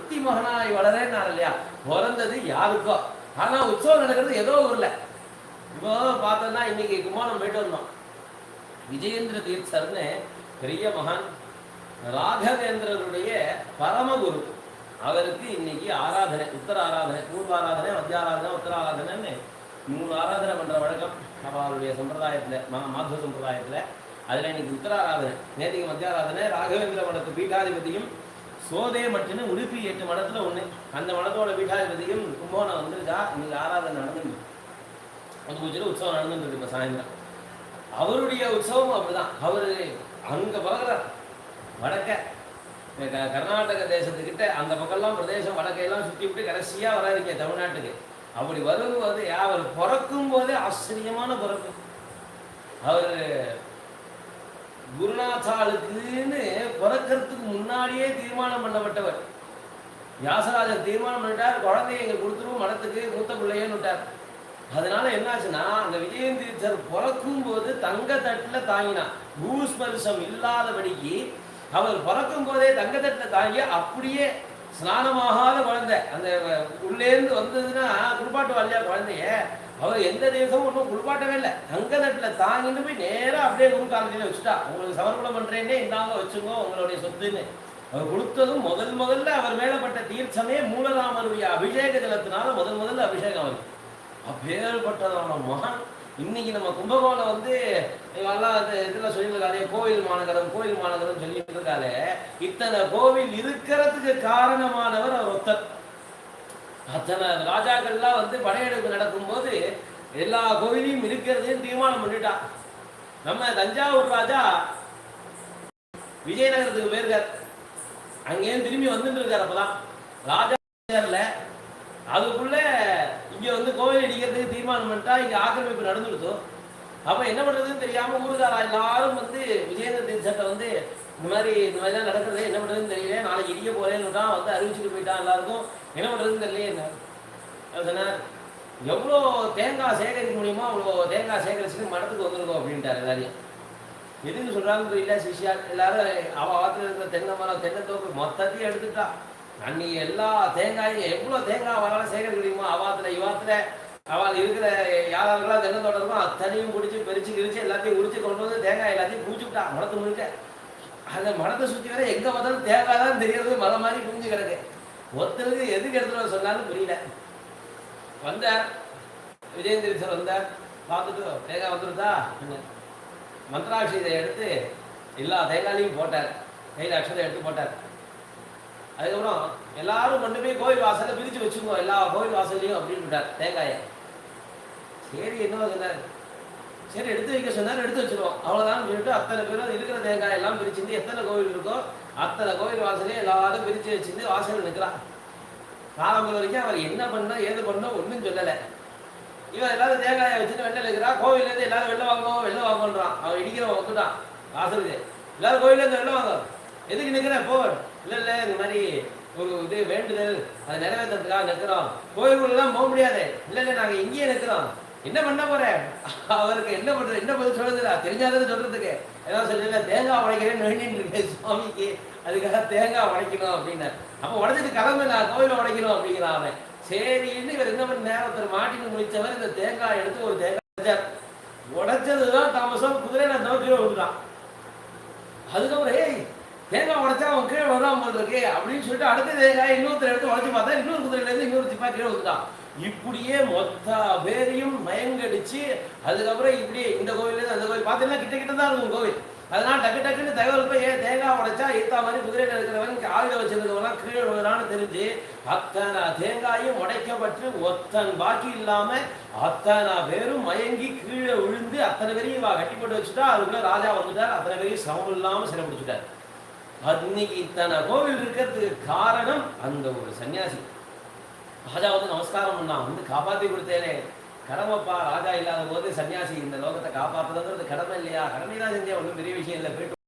ஒருத்தி மகனாய் வளரேன்னு இல்லையா, பிறந்தது யாருக்கோ. ஆனா உற்சவம் நடக்கிறது ஏதோ ஊர்ல. இப்போ பார்த்தோம்னா இன்னைக்கு கும்பகோணம் போயிட்டு வந்தோம். விஜயேந்திர தீர்த்தர்னு பெரிய மகான், ராகவேந்திரருடைய பரமகுரு. அவருக்கு இன்னைக்கு ஆராதனை, உத்தர ஆராதனை, பூர்வ ஆராதனை, மத்திய ஆராதனை, உத்தர ஆராதனைன்னு 3 ஆராதனை பண்ற வழக்கம் அவருடைய சம்பிரதாயத்துல, மாத்வ சம்பிரதாயத்துல. அதுல இன்னைக்கு உத்தர ஆராதனை, நேற்றுக்கு மத்திய ஆராதனை. ராகவேந்திர மடத்து பீட்டாதிபதியும் சோதே மட்டுன்னு உடுப்பி 8 மடத்துல ஒண்ணு, அந்த மடத்தோட பீட்டாதிபதியும் கும்பகோணம் வந்திருக்கா. இன்னைக்கு ஆராதனை நடந்துருக்கு, அது பூஜையில் உற்சவம் நடந்துருக்கு. இப்போ சாயந்தரம் அவருடைய உற்சவம் அப்படிதான். அவரு அங்க பழகிறார், வடக்க கர்நாடக தேசத்துக்கிட்ட அந்த பக்கம்லாம் பிரதேசம் வடக்கையெல்லாம் சுற்றி விட்டு கடைசியா வராதிங்க தமிழ்நாட்டுக்கு. அப்படி வரும்போது அவர் பிறக்கும் போதே ஆச்சரியமான பிறப்பு. அவர் குருநாத்தாளுக்குன்னு பிறக்கிறதுக்கு முன்னாடியே தீர்மானம் பண்ணப்பட்டவர். வியாசராஜர் தீர்மானம் பண்ணிட்டார், குழந்தைய எங்க கொடுத்துருவோம் மடத்துக்கு, மூத்த பிள்ளையன்னு விட்டார். அதனால என்னாச்சுன்னா, அந்த விஜயேந்திரர் பிறக்கும் போது தங்க தட்டுல தாங்கினார். பூஸ்பர்ஷம் இல்லாதபடிக்கு அவர் பிறக்கும் போதே தங்க தட்டுல தாங்கி, அப்படியே ஸ்நானமாகாத குழந்தை அந்த உள்ளேருந்து வந்ததுன்னா குளிப்பாட்டு வரலையா குழந்தைய, அவர் எந்த தேசமும் ஒன்றும் குளிப்பாட்டவே இல்லை. தங்க தட்டுல தாங்கிட்டு போய் நேரம் அப்படியே குரு காலத்தில வச்சுட்டா, உங்களுக்கு சமர்ப்பணம் பண்றேன்னே இந்தாங்க வச்சுங்க உங்களுடைய சொத்துன்னு. அவர் கொடுத்ததும் முதல்ல அவர் மேலப்பட்ட தீர்த்தமே மூலராமருடைய அபிஷேக ஜலத்தினால முதல்ல அபிஷேகம் அவருக்கு. அப்பேற்பட்டதான மகான். இன்னைக்கு நம்ம கும்பகோணம் வந்து எல்லாம் இதெல்லாம் சொல்லியிருக்காளே, கோவில் மாநகரம் சொல்லிட்டு இருக்காளே. இத்தனை கோவில் இருக்கிறதுக்கு காரணமானவர் அவர் ஒருத்தர். அத்தனை ராஜாக்கள்லாம் வந்து படையெடுப்பு நடக்கும்போது எல்லா கோவிலையும் இருக்கிறதையும் தீர்மானம் பண்ணிட்டான். நம்ம தஞ்சாவூர் ராஜா விஜயநகரத்துக்கு போயிருக்கார், அங்கேயும் திரும்பி வந்துட்டு இருக்கார். அப்பதான் ராஜா அதுக்குள்ள இங்க வந்து கோவில் அடிக்கிறதுக்கு தீர்மானம் பண்ணிட்டா, இங்க ஆக்கிரமிப்பு நடந்துருத்தோம். அப்ப என்ன பண்றதுன்னு தெரியாம ஊருக்காரா எல்லாரும் வந்து விஜயேந்திர தீர்த்தத்தை வந்து இந்த மாதிரிலாம் நடக்கிறது, என்ன பண்றதுன்னு தெரியல, நாளைக்கு இடிக்க போறேன்னு வந்து அறிவிச்சுட்டு போயிட்டான். எல்லாருக்கும் என்ன பண்றதுன்னு தெரியல. சொன்னார், எவ்வளோ தேங்காய் சேகரிக்க முடியுமோ அவ்வளோ தேங்காய் சேகரிச்சுட்டு மடத்துக்கு வந்துருக்கோம் அப்படின்ட்டார். எல்லாரையும் எதுன்னு சொல்றாங்கன்னு தெரியல. சிஷியா எல்லாரும் அவ ஆத்துல இருக்கிற தென்னை மரம், தென்னந்தோப்பு மொத்தத்தையும் எடுத்துட்டா. அன்னைக்கு எல்லா தேங்காயும் எவ்வளோ தேங்காய் வராலும் சேகரிக்க முடியுமோ அவாத்துல இவாத்துல அவள் இருக்கிற யாரெல்லாம் தென்னந்தோட்டம் இருக்கோ அத்தனையும் பிடிச்சி கிரிச்சு எல்லாத்தையும் உரிச்சு கொண்டு வந்து தேங்காய் எல்லாத்தையும் குடிச்சுட்டா மரத்து முழுக்க. அந்த மரத்தை சுற்றி வர எங்க பார்த்தாலும் தேங்காய் தான் தெரியறது, மரம் மாதிரி குஞ்சு கிடக்கு. ஒருத்தருக்கு எதுக்கு எடுத்துட்டு சொன்னாலும் புரியல. வந்தார் விஜயேந்திரர் வந்தார், பார்த்துட்டு தேங்காய் வந்துருதா மந்திராட்சியத்தை எடுத்து எல்லா தேங்காயிலையும் போட்டார், கையில் அக்ஷதை எடுத்து போட்டார். அதுக்கப்புறம் எல்லாரும் கொண்டு போய் கோவில் வாசலை பிரித்து வச்சுக்கோ எல்லா கோவில் வாசல்லையும் அப்படின்னு விட்டார் தேங்காயை. சரி என்ன சொன்னார், சரி எடுத்து வைக்க சொன்னார், எடுத்து வச்சிருவோம் அவ்வளோதான் சொல்லிட்டு அத்தனை பேரும் இருக்கிற தேங்காய் எல்லாம் பிரிச்சுட்டு எத்தனை கோவில் இருக்கோ அத்தனை கோவில் வாசலையும் எல்லாரும் பிரித்து வச்சுட்டு வாசல் நிற்கிறான். காலம்புற வரைக்கும் அவர் என்ன பண்ணா ஏது பண்ணோம் ஒன்றும் சொல்லலை. இவன் எல்லாரும் தேங்காயை வச்சுட்டு வெளில இருக்கிறா. கோவிலேருந்து எல்லாரும் வெளில வாங்கன்றான். அவன் இடிக்கிறவன் வந்துட்டான் வாசலுக்கு. எல்லாரும் கோவிலேருந்து வெளில வாங்க, எதுக்கு நிற்கிறேன் போ. இல்லை இந்த மாதிரி ஒரு இது வேண்டுதல் அதை நிறைவேற்றதுக்காக நிற்கிறோம், கோயிலுக்குள்ளெல்லாம் போக முடியாது. இல்லை நாங்கள் இங்கேயே நிற்கிறோம், என்ன பண்ண போறேன். அவருக்கு என்ன பண்றது, என்ன பதில் சொல்றதுல தெரிஞ்சாதது சொல்றதுக்கு ஏதாவது சொல்லல. தேங்காய் உடைக்கிறேன்னு வேண்டின்னு இருக்கேன் சுவாமிக்கு, அதுக்காக தேங்காய் உடைக்கணும் அப்படின்னாரு. அப்போ உடைச்சிட்டு கிளம்பு, நான் கோயிலை உடைக்கணும் அப்படிங்கிறான் அவன். சரின்னு இவர் என்ன பண்ண நேரத்தில் மாட்டின்னு முடிச்சவர் இந்த தேங்காய் எடுத்து ஒரு தேங்காய் உடைச்சதுதான் தாமசம் குதிரை நான் கீழே விழுந்துட்டான். அதுக்கப்புறம் ஏய் தேங்காய் உடைச்சா அவன் கீழே வரலாம் போது இருக்கு அப்படின்னு சொல்லிட்டு அடுத்த தேங்காய் இன்னொருத்தர் எடுத்து உடைச்சு பார்த்தா இன்னொரு குதிரையிலேருந்து இன்னொரு சிப்பா கீழே வந்துட்டான். இப்படியே மொத்த பேரையும் மயங்கடிச்சு அதுக்கப்புறம் இப்படி இந்த கோவிலேருந்து அந்த கோவில் பார்த்தீங்கன்னா கிட்ட தான் இருக்கும் கோவில். அதனால டக்குன்னு தகவல் போய் தேங்காய் உடைச்சா ஈத்தா மாதிரி குதிரையில் இருக்கிறவங்க ஆயுத வச்சிருக்கிறவங்களாம் கீழே விழுறான்னு தெரிஞ்சு அத்தனை தேங்காயும் உடைக்கப்பட்டு ஒத்தன் பாக்கி இல்லாம அத்தனை பேரும் மயங்கி கீழே விழுந்து அத்தனை பேரையும் கட்டி போட்டு வச்சுட்டா. அதுக்குள்ள ராஜா வந்துட்டார், அத்தனை பேரையும் சமம் இல்லாம சிறைப்பிடிச்சுட்டார். இன்னைக்கு இத்தனை கோவில் இருக்கிறதுக்கு காரணம் அந்த ஒரு சன்னியாசி. ராஜா வந்து நமஸ்காரம் பண்ணா, வந்து காப்பாற்றி கொடுத்தேனே கடமைப்பா, ராஜா இல்லாத போது சன்னியாசி இந்த லோகத்தை காப்பாற்றுறதுங்கிறது கடமை இல்லையா, கடமைதான் செஞ்சேன், ஒன்றும் பெரிய விஷயம் இல்லை, போயிட்டு